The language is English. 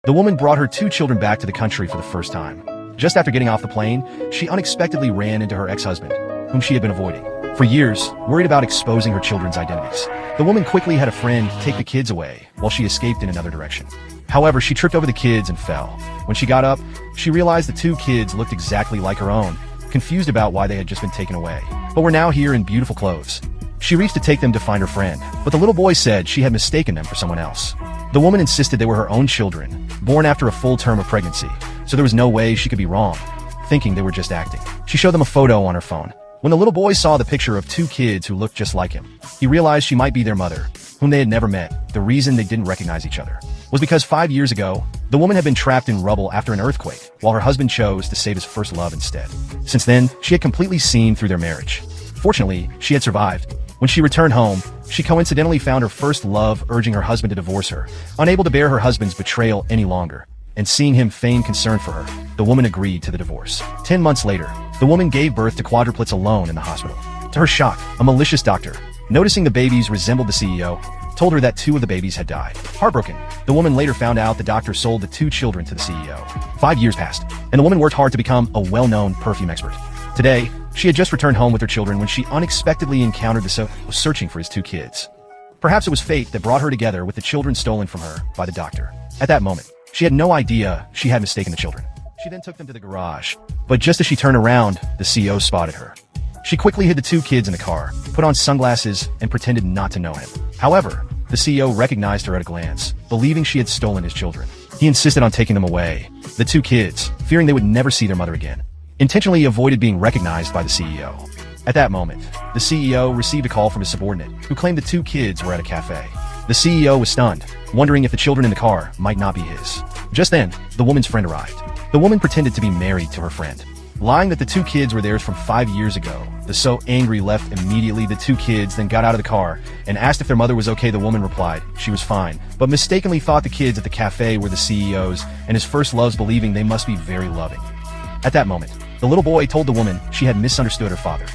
The woman brought her two children back to the country for the first time. Just after getting off the plane, she unexpectedly ran into her ex-husband, whom she had been avoiding. For years, worried about exposing her children's identities, the woman quickly had a friend take the kids away while she escaped in another direction. However, she tripped over the kids and fell. When she got up, she realized the two kids looked exactly like her own, confused about why they had just been taken away, but were now here in beautiful clothes. She reached to take them to find her friend, but the little boy said she had mistaken them for someone else. The woman insisted they were her own children, born after a full term of pregnancy, so there was no way she could be wrong, thinking they were just acting. She showed them a photo on her phone. When the little boy saw the picture of two kids who looked just like him, he realized she might be their mother, whom they had never met. The reason they didn't recognize each other was because 5 years ago, the woman had been trapped in rubble after an earthquake, while her husband chose to save his first love instead. Since then, she had completely seen through their marriage. Fortunately, she had survived. When she returned home, she coincidentally found her first love urging her husband to divorce her, unable to bear her husband's betrayal any longer. And seeing him feign concern for her, the woman agreed to the divorce. 10 months later, the woman gave birth to quadruplets alone in the hospital. To her shock, a malicious doctor, noticing the babies resembled the CEO, told her that 2 of the babies had died. Heartbroken, the woman later found out the doctor sold the 2 children to the CEO. 5 years passed, and the woman worked hard to become a well-known perfume expert. Today, she had just returned home with her children when she unexpectedly encountered the CEO was searching for his 2 kids. Perhaps it was fate that brought her together with the children stolen from her by the doctor. At that moment, she had no idea she had mistaken the children. She then took them to the garage, but just as she turned around, the CEO spotted her. She quickly hid the 2 kids in the car, put on sunglasses, and pretended not to know him. However, the CEO recognized her at a glance, believing she had stolen his children. He insisted on taking them away. The 2 kids, fearing they would never see their mother again, intentionally avoided being recognized by the CEO. At that moment, the CEO received a call from his subordinate, who claimed the 2 kids were at a cafe. The CEO was stunned, wondering if the children in the car might not be his. Just then, the woman's friend arrived. The woman pretended to be married to her friend, lying that the 2 kids were theirs from 5 years ago. The so angry left immediately. The 2 kids then got out of the car and asked if their mother was okay. The woman replied she was fine, but mistakenly thought the kids at the cafe were the CEO's and his first loves, believing they must be very loving. At that moment, the little boy told the woman she had misunderstood her father.